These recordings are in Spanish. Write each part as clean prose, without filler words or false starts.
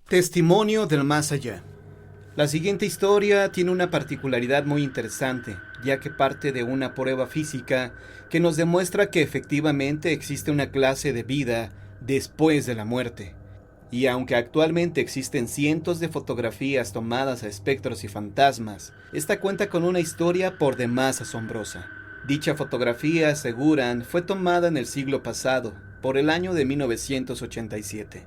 Testimonio del más allá. La siguiente historia tiene una particularidad muy interesante, ya que parte de una prueba física que nos demuestra que efectivamente existe una clase de vida después de la muerte. Y aunque actualmente existen cientos de fotografías tomadas a espectros y fantasmas, esta cuenta con una historia por demás asombrosa. Dicha fotografía, aseguran, fue tomada en el siglo pasado, por el año de 1987.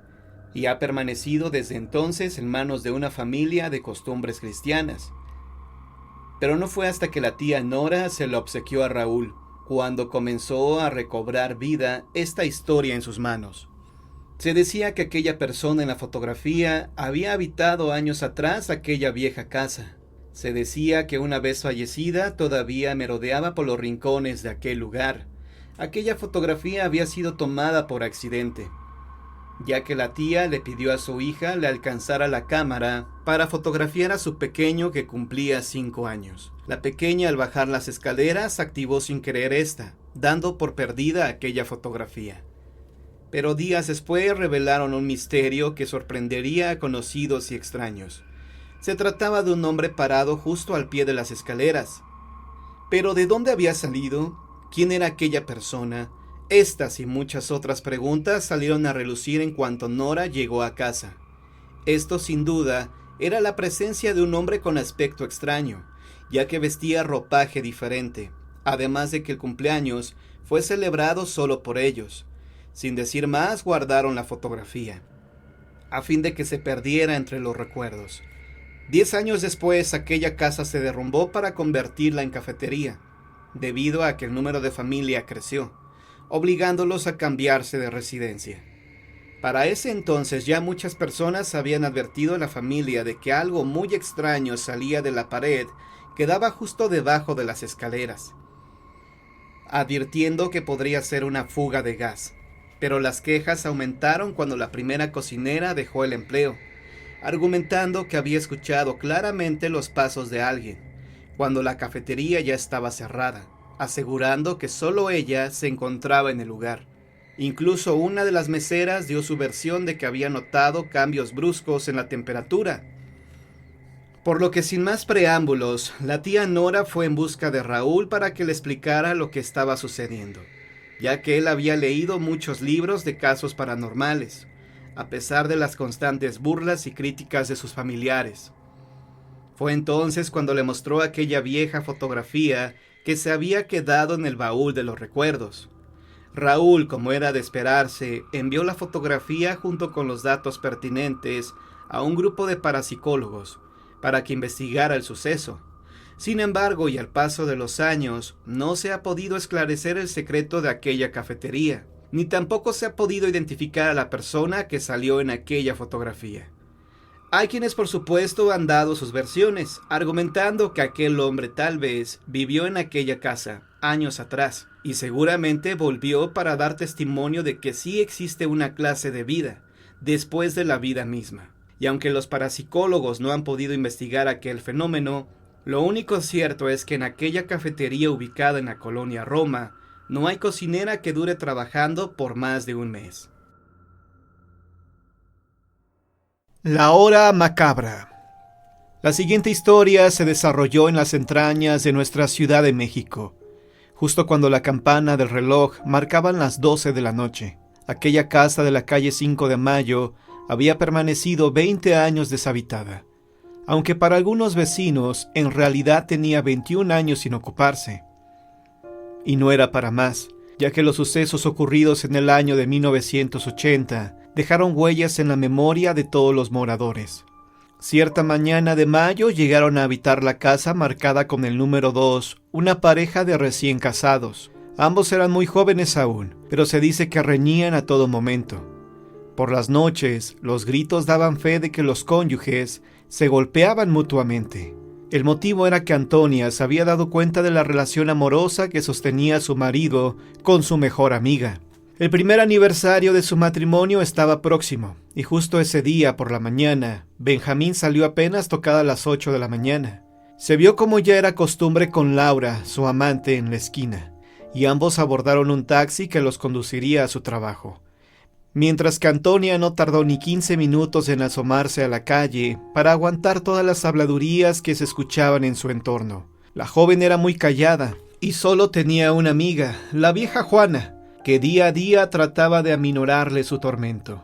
Y ha permanecido desde entonces en manos de una familia de costumbres cristianas. Pero no fue hasta que la tía Nora se la obsequió a Raúl, cuando comenzó a recobrar vida esta historia en sus manos. Se decía que aquella persona en la fotografía había habitado años atrás aquella vieja casa. Se decía que una vez fallecida todavía merodeaba por los rincones de aquel lugar. Aquella fotografía había sido tomada por accidente, ya que la tía le pidió a su hija le alcanzara la cámara para fotografiar a su pequeño que cumplía 5 años. La pequeña, al bajar las escaleras, activó sin querer esta, dando por perdida aquella fotografía. Pero días después revelaron un misterio que sorprendería a conocidos y extraños. Se trataba de un hombre parado justo al pie de las escaleras. Pero ¿de dónde había salido? ¿Quién era aquella persona? Estas y muchas otras preguntas salieron a relucir en cuanto Nora llegó a casa. Esto, sin duda, era la presencia de un hombre con aspecto extraño, ya que vestía ropaje diferente, además de que el cumpleaños fue celebrado solo por ellos. Sin decir más, guardaron la fotografía, a fin de que se perdiera entre los recuerdos. 10 años después, aquella casa se derrumbó para convertirla en cafetería, debido a que el número de familia creció, obligándolos a cambiarse de residencia. Para ese entonces ya muchas personas habían advertido a la familia de que algo muy extraño salía de la pared que daba justo debajo de las escaleras, advirtiendo que podría ser una fuga de gas. Pero las quejas aumentaron cuando la primera cocinera dejó el empleo, argumentando que había escuchado claramente los pasos de alguien, cuando la cafetería ya estaba cerrada, asegurando que solo ella se encontraba en el lugar. Incluso una de las meseras dio su versión de que había notado cambios bruscos en la temperatura. Por lo que, sin más preámbulos, la tía Nora fue en busca de Raúl para que le explicara lo que estaba sucediendo, ya que él había leído muchos libros de casos paranormales, a pesar de las constantes burlas y críticas de sus familiares. Fue entonces cuando le mostró aquella vieja fotografía que se había quedado en el baúl de los recuerdos. Raúl, como era de esperarse, envió la fotografía junto con los datos pertinentes a un grupo de parapsicólogos para que investigara el suceso. Sin embargo, y al paso de los años, no se ha podido esclarecer el secreto de aquella cafetería, ni tampoco se ha podido identificar a la persona que salió en aquella fotografía. Hay quienes, por supuesto, han dado sus versiones, argumentando que aquel hombre tal vez vivió en aquella casa años atrás, y seguramente volvió para dar testimonio de que sí existe una clase de vida, después de la vida misma. Y aunque los parapsicólogos no han podido investigar aquel fenómeno, lo único cierto es que en aquella cafetería ubicada en la colonia Roma, no hay cocinera que dure trabajando por más de un mes. La hora macabra. La siguiente historia se desarrolló en las entrañas de nuestra Ciudad de México, justo cuando la campana del reloj marcaban las 12 de la noche. Aquella casa de la calle 5 de Mayo había permanecido 20 años deshabitada, aunque para algunos vecinos en realidad tenía 21 años sin ocuparse. Y no era para más, ya que los sucesos ocurridos en el año de 1980 dejaron huellas en la memoria de todos los moradores. Cierta mañana de mayo llegaron a habitar la casa marcada con el número 2, una pareja de recién casados. Ambos eran muy jóvenes aún, pero se dice que reñían a todo momento. Por las noches, los gritos daban fe de que los cónyuges se golpeaban mutuamente. El motivo era que Antonia se había dado cuenta de la relación amorosa que sostenía su marido con su mejor amiga. El primer aniversario de su matrimonio estaba próximo, y justo ese día por la mañana, Benjamín salió apenas tocadas las 8 de la mañana. Se vio como ya era costumbre con Laura, su amante, en la esquina, y ambos abordaron un taxi que los conduciría a su trabajo. mientras que Antonia no tardó ni 15 minutos en asomarse a la calle para aguantar todas las habladurías que se escuchaban en su entorno. La joven era muy callada y solo tenía una amiga, la vieja Juana, que día a día trataba de aminorarle su tormento.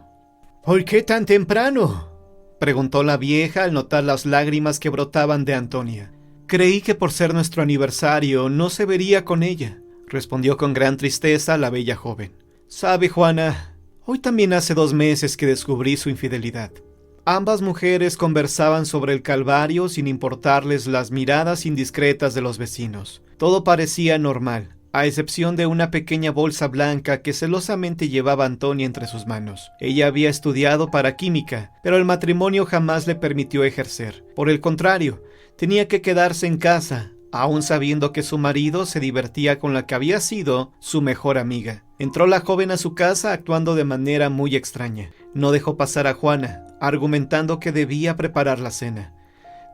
¿Por qué tan temprano?, preguntó la vieja al notar las lágrimas que brotaban de Antonia. Creí que por ser nuestro aniversario no se vería con ella, respondió con gran tristeza la bella joven. Sabe, Juana, hoy también hace 2 meses que descubrí su infidelidad. Ambas mujeres conversaban sobre el calvario sin importarles las miradas indiscretas de los vecinos. Todo parecía normal, a excepción de una pequeña bolsa blanca que celosamente llevaba Antonia entre sus manos. Ella había estudiado para química, pero el matrimonio jamás le permitió ejercer. Por el contrario, tenía que quedarse en casa, aún sabiendo que su marido se divertía con la que había sido su mejor amiga. Entró la joven a su casa actuando de manera muy extraña. No dejó pasar a Juana, argumentando que debía preparar la cena.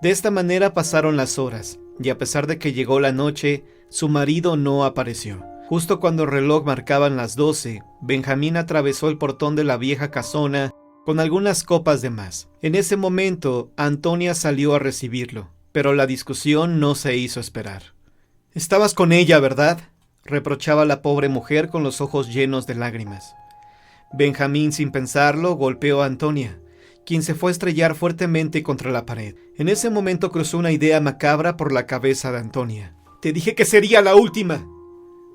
De esta manera pasaron las horas, y a pesar de que llegó la noche, su marido no apareció. Justo cuando el reloj marcaban las 12, Benjamín atravesó el portón de la vieja casona con algunas copas de más. En ese momento, Antonia salió a recibirlo, pero la discusión no se hizo esperar. «Estabas con ella, ¿verdad?», reprochaba la pobre mujer con los ojos llenos de lágrimas. Benjamín, sin pensarlo, golpeó a Antonia, quien se fue a estrellar fuertemente contra la pared. En ese momento cruzó una idea macabra por la cabeza de Antonia. «Te dije que sería la última»,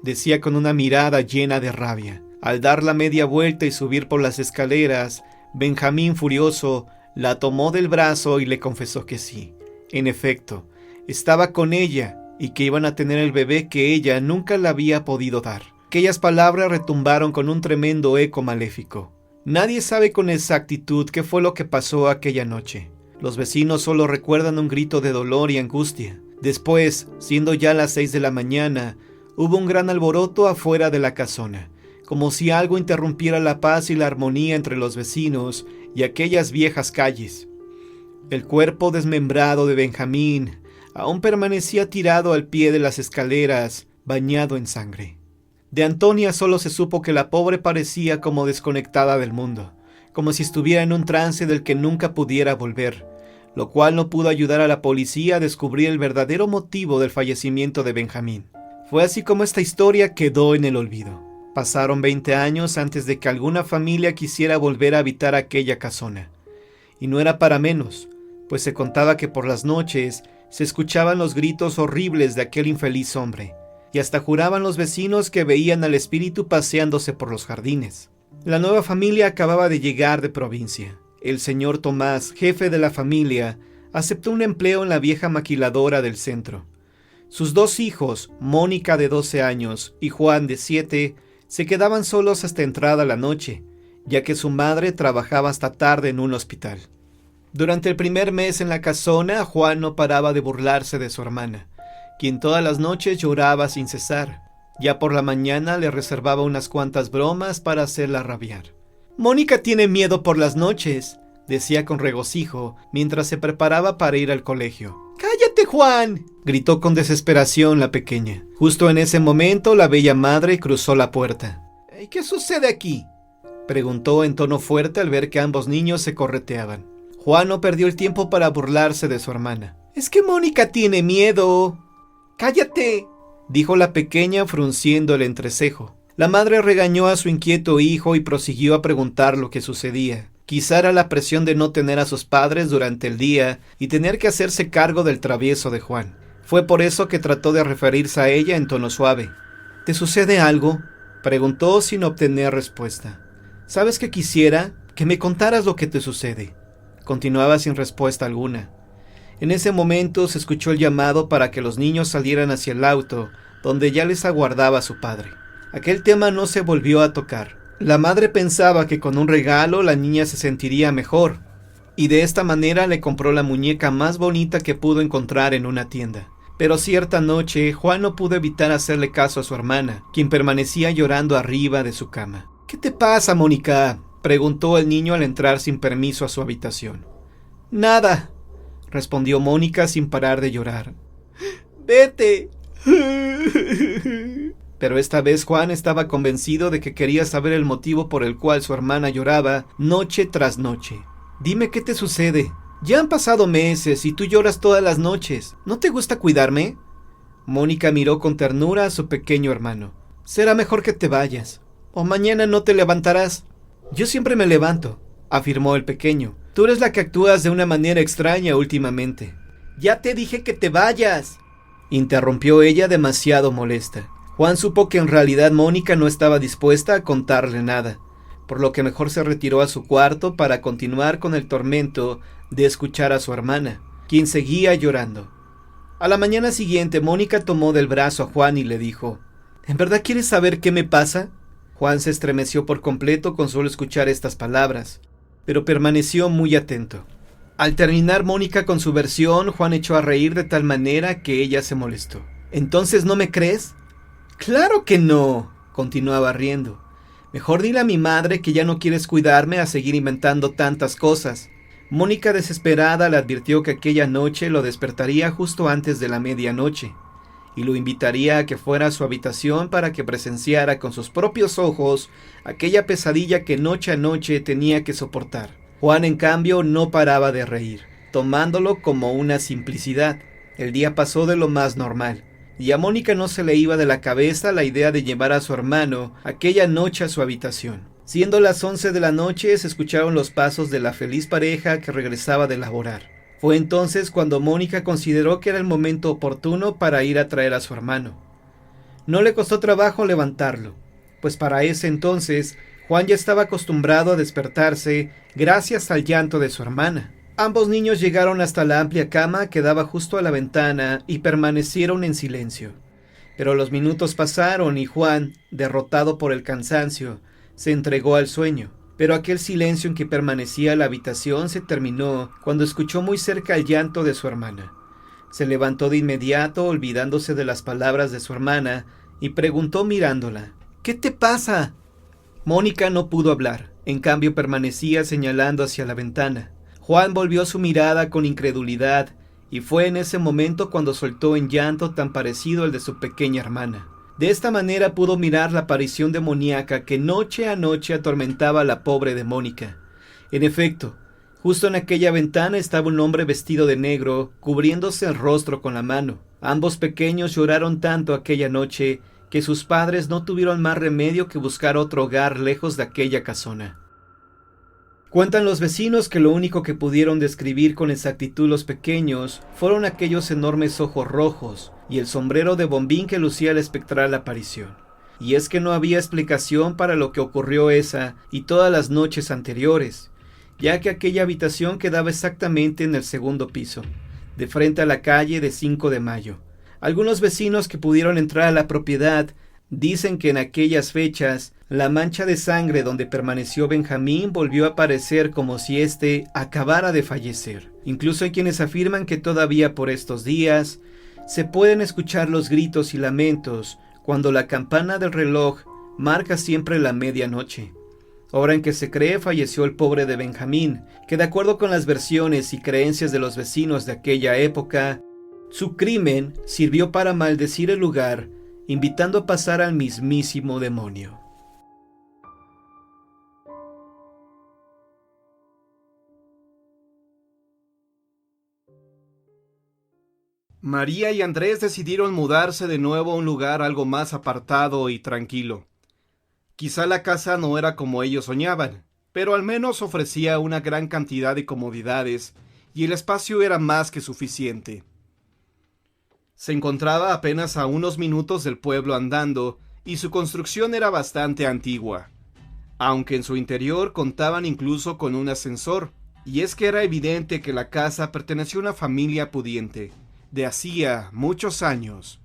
decía con una mirada llena de rabia. Al dar la media vuelta y subir por las escaleras, Benjamín, furioso, la tomó del brazo y le confesó que sí. En efecto, estaba con ella y que iban a tener el bebé que ella nunca le había podido dar. Aquellas palabras retumbaron con un tremendo eco maléfico. Nadie sabe con exactitud qué fue lo que pasó aquella noche. Los vecinos solo recuerdan un grito de dolor y angustia. Después, siendo ya las 6 de la mañana, hubo un gran alboroto afuera de la casona, como si algo interrumpiera la paz y la armonía entre los vecinos y aquellas viejas calles. El cuerpo desmembrado de Benjamín aún permanecía tirado al pie de las escaleras, bañado en sangre. De Antonia solo se supo que la pobre parecía como desconectada del mundo, como si estuviera en un trance del que nunca pudiera volver, lo cual no pudo ayudar a la policía a descubrir el verdadero motivo del fallecimiento de Benjamín. Fue así como esta historia quedó en el olvido. Pasaron 20 años antes de que alguna familia quisiera volver a habitar aquella casona. Y no era para menos, pues se contaba que por las noches se escuchaban los gritos horribles de aquel infeliz hombre, y hasta juraban los vecinos que veían al espíritu paseándose por los jardines. La nueva familia acababa de llegar de provincia. El señor Tomás, jefe de la familia, aceptó un empleo en la vieja maquiladora del centro. Sus 2 hijos, Mónica de 12 años y Juan de 7, se quedaban solos hasta entrada la noche, ya que su madre trabajaba hasta tarde en un hospital. Durante el primer mes en la casona, Juan no paraba de burlarse de su hermana, quien todas las noches lloraba sin cesar. Ya por la mañana le reservaba unas cuantas bromas para hacerla rabiar. «Mónica tiene miedo por las noches», decía con regocijo, mientras se preparaba para ir al colegio. «¡Cállate, Juan!», gritó con desesperación la pequeña. Justo en ese momento, la bella madre cruzó la puerta. «¿Qué sucede aquí?», preguntó en tono fuerte al ver que ambos niños se correteaban. Juan no perdió el tiempo para burlarse de su hermana. «Es que Mónica tiene miedo». «¡Cállate!», dijo la pequeña frunciendo el entrecejo. La madre regañó a su inquieto hijo y prosiguió a preguntar lo que sucedía. Quizá era la presión de no tener a sus padres durante el día y tener que hacerse cargo del travieso de Juan. Fue por eso que trató de referirse a ella en tono suave. «¿Te sucede algo?», preguntó sin obtener respuesta. «¿Sabes qué quisiera? Que me contaras lo que te sucede». Continuaba sin respuesta alguna. En ese momento se escuchó el llamado para que los niños salieran hacia el auto, donde ya les aguardaba su padre. Aquel tema no se volvió a tocar. La madre pensaba que con un regalo la niña se sentiría mejor, y de esta manera le compró la muñeca más bonita que pudo encontrar en una tienda. Pero cierta noche, Juan no pudo evitar hacerle caso a su hermana, quien permanecía llorando arriba de su cama. «¿Qué te pasa, Mónica?», preguntó el niño al entrar sin permiso a su habitación. «Nada», respondió Mónica sin parar de llorar. «Vete». Pero esta vez Juan estaba convencido de que quería saber el motivo por el cual su hermana lloraba noche tras noche. «Dime qué te sucede. Ya han pasado meses y tú lloras todas las noches. ¿No te gusta cuidarme?» Mónica miró con ternura a su pequeño hermano. «Será mejor que te vayas. O mañana no te levantarás». «Yo siempre me levanto», afirmó el pequeño. «Tú eres la que actúas de una manera extraña últimamente». «Ya te dije que te vayas», interrumpió ella demasiado molesta. Juan supo que en realidad Mónica no estaba dispuesta a contarle nada, por lo que mejor se retiró a su cuarto para continuar con el tormento de escuchar a su hermana, quien seguía llorando. A la mañana siguiente, Mónica tomó del brazo a Juan y le dijo: «¿En verdad quieres saber qué me pasa?». Juan se estremeció por completo con solo escuchar estas palabras, pero permaneció muy atento. Al terminar Mónica con su versión, Juan echó a reír de tal manera que ella se molestó. «¿Entonces no me crees?». «Claro que no», continuaba riendo. «Mejor dile a mi madre que ya no quieres cuidarme a seguir inventando tantas cosas». Mónica, desesperada, le advirtió que aquella noche lo despertaría justo antes de la medianoche y lo invitaría a que fuera a su habitación para que presenciara con sus propios ojos aquella pesadilla que noche a noche tenía que soportar. Juan, en cambio, no paraba de reír, tomándolo como una simplicidad. El día pasó de lo más normal, y a Mónica no se le iba de la cabeza la idea de llevar a su hermano aquella noche a su habitación. Siendo las 11 de la noche, se escucharon los pasos de la feliz pareja que regresaba de laborar. Fue entonces cuando Mónica consideró que era el momento oportuno para ir a traer a su hermano. No le costó trabajo levantarlo, pues para ese entonces Juan ya estaba acostumbrado a despertarse gracias al llanto de su hermana. Ambos niños llegaron hasta la amplia cama que daba justo a la ventana y permanecieron en silencio. Pero los minutos pasaron y Juan, derrotado por el cansancio, se entregó al sueño. Pero aquel silencio en que permanecía la habitación se terminó cuando escuchó muy cerca el llanto de su hermana. Se levantó de inmediato, olvidándose de las palabras de su hermana, y preguntó mirándola: «¿Qué te pasa?». Mónica no pudo hablar, en cambio permanecía señalando hacia la ventana. Juan volvió su mirada con incredulidad, y fue en ese momento cuando soltó en llanto tan parecido al de su pequeña hermana. De esta manera pudo mirar la aparición demoníaca que noche a noche atormentaba a la pobre de Mónica. En efecto, justo en aquella ventana estaba un hombre vestido de negro, cubriéndose el rostro con la mano. Ambos pequeños lloraron tanto aquella noche que sus padres no tuvieron más remedio que buscar otro hogar lejos de aquella casona. Cuentan los vecinos que lo único que pudieron describir con exactitud los pequeños fueron aquellos enormes ojos rojos y el sombrero de bombín que lucía la espectral aparición. Y es que no había explicación para lo que ocurrió esa y todas las noches anteriores, ya que aquella habitación quedaba exactamente en el segundo piso, de frente a la calle de 5 de Mayo. Algunos vecinos que pudieron entrar a la propiedad dicen que en aquellas fechas la mancha de sangre donde permaneció Benjamín volvió a aparecer como si éste acabara de fallecer. Incluso hay quienes afirman que todavía por estos días se pueden escuchar los gritos y lamentos cuando la campana del reloj marca siempre la medianoche. Hora en que se cree falleció el pobre de Benjamín, que de acuerdo con las versiones y creencias de los vecinos de aquella época, su crimen sirvió para maldecir el lugar, invitando a pasar al mismísimo demonio. María y Andrés decidieron mudarse de nuevo a un lugar algo más apartado y tranquilo. Quizá la casa no era como ellos soñaban, pero al menos ofrecía una gran cantidad de comodidades y el espacio era más que suficiente. Se encontraba apenas a unos minutos del pueblo andando y su construcción era bastante antigua, aunque en su interior contaban incluso con un ascensor, y es que era evidente que la casa perteneció a una familia pudiente, de hacía muchos años.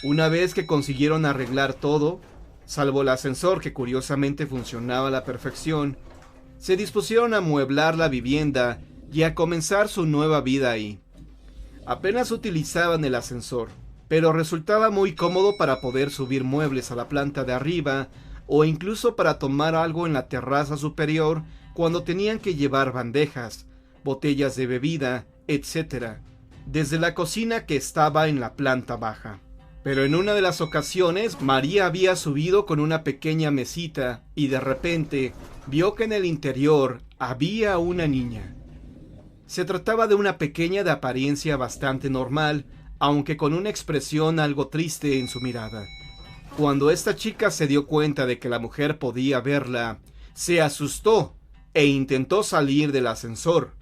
Una vez que consiguieron arreglar todo, salvo el ascensor que curiosamente funcionaba a la perfección, se dispusieron a amueblar la vivienda y a comenzar su nueva vida ahí. Apenas utilizaban el ascensor, pero resultaba muy cómodo para poder subir muebles a la planta de arriba o incluso para tomar algo en la terraza superior cuando tenían que llevar bandejas, botellas de bebida, etc., desde la cocina que estaba en la planta baja. Pero en una de las ocasiones, María había subido con una pequeña mesita y de repente vio que en el interior había una niña. Se trataba de una pequeña de apariencia bastante normal, aunque con una expresión algo triste en su mirada. Cuando esta chica se dio cuenta de que la mujer podía verla, se asustó e intentó salir del ascensor.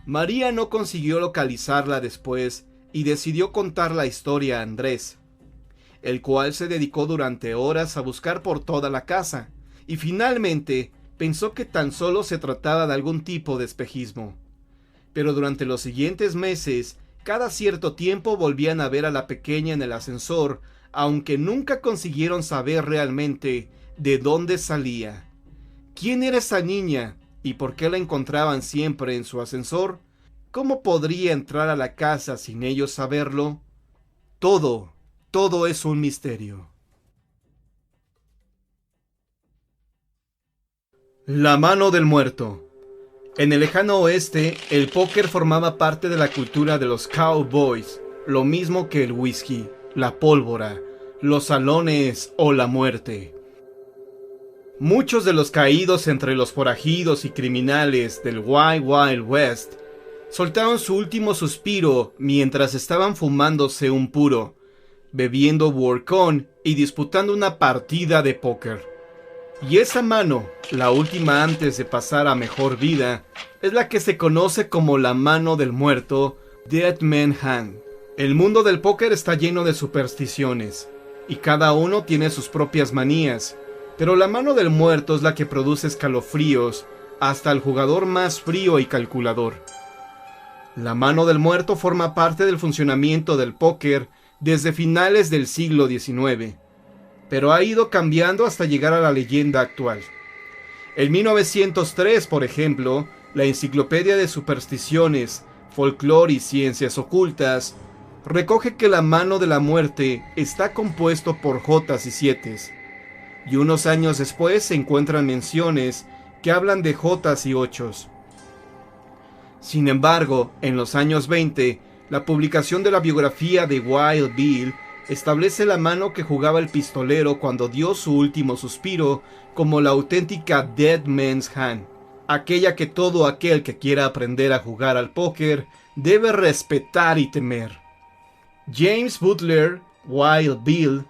María no consiguió localizarla después y decidió contar la historia a Andrés, el cual se dedicó durante horas a buscar por toda la casa, y finalmente pensó que tan solo se trataba de algún tipo de espejismo. Pero durante los siguientes meses, cada cierto tiempo volvían a ver a la pequeña en el ascensor, aunque nunca consiguieron saber realmente de dónde salía. ¿Quién era esa niña? ¿Y por qué la encontraban siempre en su ascensor? ¿Cómo podría entrar a la casa sin ellos saberlo? Todo es un misterio. La mano del muerto. En el lejano oeste, el póker formaba parte de la cultura de los cowboys, lo mismo que el whisky, la pólvora, los salones o la muerte. Muchos de los caídos entre los forajidos y criminales del Wild Wild West soltaron su último suspiro mientras estaban fumándose un puro, bebiendo bourbon y disputando una partida de póker. Y esa mano, la última antes de pasar a mejor vida, es la que se conoce como la mano del muerto, Dead Man Hand. El mundo del póker está lleno de supersticiones, y cada uno tiene sus propias manías, pero la mano del muerto es la que produce escalofríos hasta el jugador más frío y calculador. La mano del muerto forma parte del funcionamiento del póker desde finales del siglo XIX, pero ha ido cambiando hasta llegar a la leyenda actual. En 1903, por ejemplo, la Enciclopedia de Supersticiones, Folclore y Ciencias Ocultas recoge que la mano de la muerte está compuesto por jotas y sietes, y unos años después se encuentran menciones que hablan de jotas y ochos. Sin embargo, en los años 20, la publicación de la biografía de Wild Bill establece la mano que jugaba el pistolero cuando dio su último suspiro como la auténtica Dead Man's Hand, aquella que todo aquel que quiera aprender a jugar al póker debe respetar y temer. James Butler Wild Bill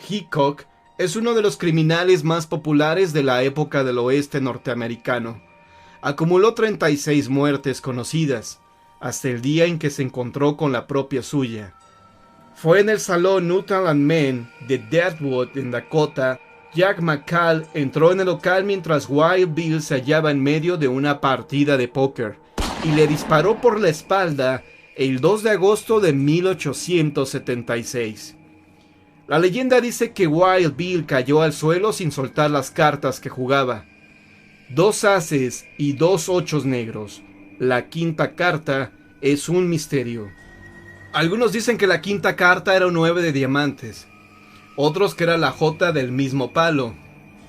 Hickok es uno de los criminales más populares de la época del oeste norteamericano. Acumuló 36 muertes conocidas, hasta el día en que se encontró con la propia suya. Fue en el salón Nuttall and Men de Deadwood, en Dakota. Jack McCall entró en el local mientras Wild Bill se hallaba en medio de una partida de póker y le disparó por la espalda el 2 de agosto de 1876. La leyenda dice que Wild Bill cayó al suelo sin soltar las cartas que jugaba. 2 ases y 2 ochos negros. La quinta carta es un misterio. Algunos dicen que la quinta carta era un 9 de diamantes, otros que era la jota del mismo palo.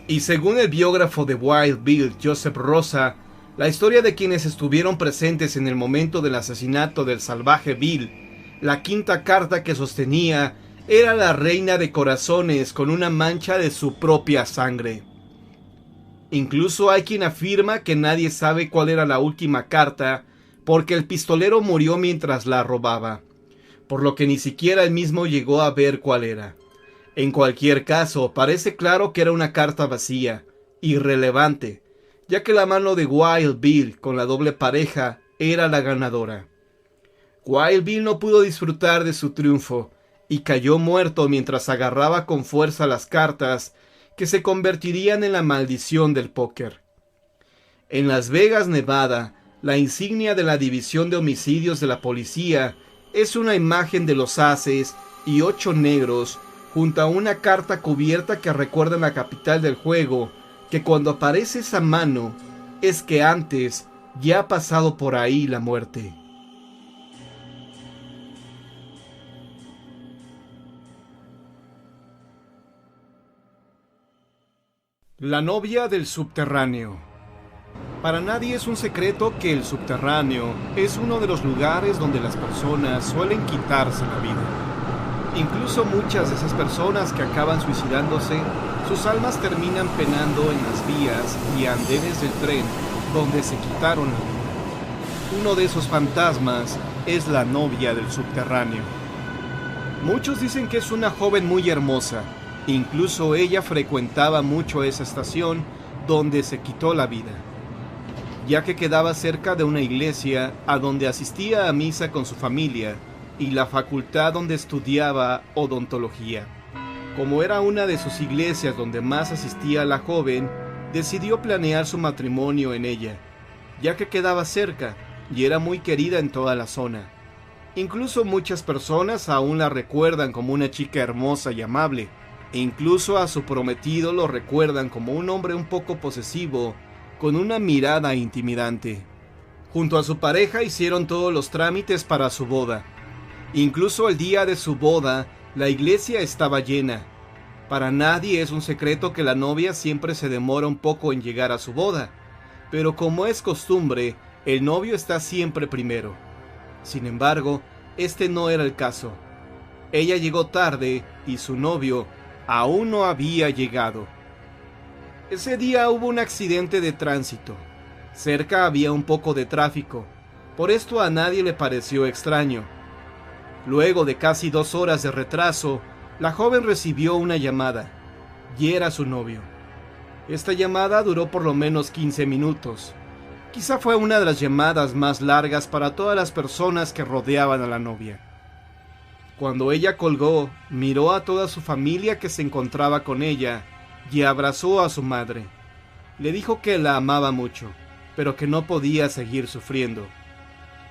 Y según el biógrafo de Wild Bill, Joseph Rosa, la historia de quienes estuvieron presentes en el momento del asesinato del salvaje Bill, la quinta carta que sostenía era la reina de corazones con una mancha de su propia sangre. Incluso hay quien afirma que nadie sabe cuál era la última carta porque el pistolero murió mientras la robaba, por lo que ni siquiera él mismo llegó a ver cuál era. En cualquier caso, parece claro que era una carta vacía, irrelevante, ya que la mano de Wild Bill con la doble pareja era la ganadora. Wild Bill no pudo disfrutar de su triunfo y cayó muerto mientras agarraba con fuerza las cartas que se convertirían en la maldición del póker. En Las Vegas, Nevada, la insignia de la División de Homicidios de la policía es una imagen de los ases y 8 negros junto a una carta cubierta que recuerda en la capital del juego que cuando aparece esa mano es que antes ya ha pasado por ahí la muerte. La novia del subterráneo. Para nadie es un secreto que el subterráneo es uno de los lugares donde las personas suelen quitarse la vida. Incluso muchas de esas personas que acaban suicidándose, sus almas terminan penando en las vías y andenes del tren donde se quitaron la vida. Uno de esos fantasmas es la novia del subterráneo. Muchos dicen que es una joven muy hermosa, incluso ella frecuentaba mucho esa estación donde se quitó la vida, ya que quedaba cerca de una iglesia a donde asistía a misa con su familia y la facultad donde estudiaba odontología. Como era una de sus iglesias donde más asistía la joven, decidió planear su matrimonio en ella, ya que quedaba cerca y era muy querida en toda la zona. Incluso muchas personas aún la recuerdan como una chica hermosa y amable, e incluso a su prometido lo recuerdan como un hombre un poco posesivo, con una mirada intimidante. Junto a su pareja hicieron todos los trámites para su boda. Incluso el día de su boda, la iglesia estaba llena. Para nadie es un secreto que la novia siempre se demora un poco en llegar a su boda, pero como es costumbre, el novio está siempre primero. Sin embargo, este no era el caso. Ella llegó tarde y su novio aún no había llegado. Ese día hubo un accidente de tránsito. Cerca había un poco de tráfico. Por esto a nadie le pareció extraño. Luego de casi 2 horas de retraso, la joven recibió una llamada, y era su novio. Esta llamada duró por lo menos 15 minutos. Quizá fue una de las llamadas más largas para todas las personas que rodeaban a la novia. Cuando ella colgó, miró a toda su familia que se encontraba con ella y abrazó a su madre. Le dijo que la amaba mucho, pero que no podía seguir sufriendo.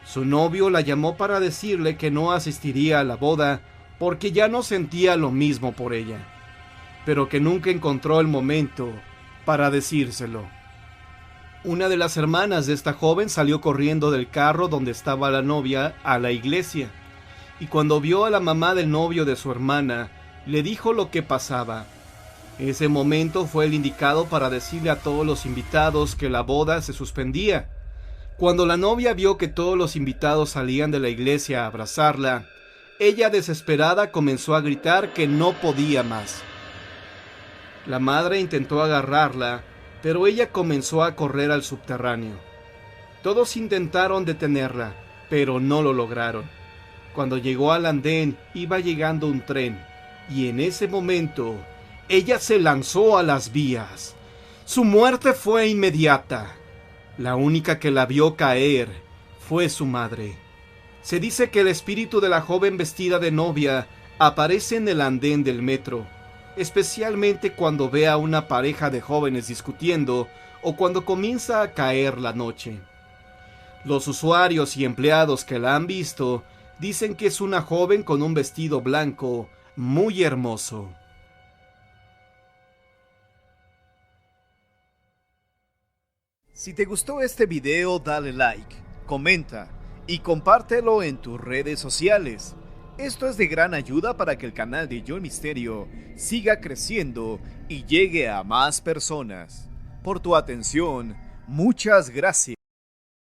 Su novio la llamó para decirle que no asistiría a la boda porque ya no sentía lo mismo por ella, pero que nunca encontró el momento para decírselo. Una de las hermanas de esta joven salió corriendo del carro donde estaba la novia a la iglesia, y cuando vio a la mamá del novio de su hermana, le dijo lo que pasaba. Ese momento fue el indicado para decirle a todos los invitados que la boda se suspendía. Cuando la novia vio que todos los invitados salían de la iglesia a abrazarla, ella desesperada comenzó a gritar que no podía más. La madre intentó agarrarla, pero ella comenzó a correr al subterráneo. Todos intentaron detenerla, pero no lo lograron. Cuando llegó al andén, iba llegando un tren, y en ese momento, ella se lanzó a las vías. Su muerte fue inmediata. La única que la vio caer fue su madre. Se dice que el espíritu de la joven vestida de novia aparece en el andén del metro, especialmente cuando ve a una pareja de jóvenes discutiendo o cuando comienza a caer la noche. Los usuarios y empleados que la han visto dicen que es una joven con un vestido blanco muy hermoso. Si te gustó este video, dale like, comenta y compártelo en tus redes sociales. Esto es de gran ayuda para que el canal de Yo el Misterio siga creciendo y llegue a más personas. Por tu atención, muchas gracias.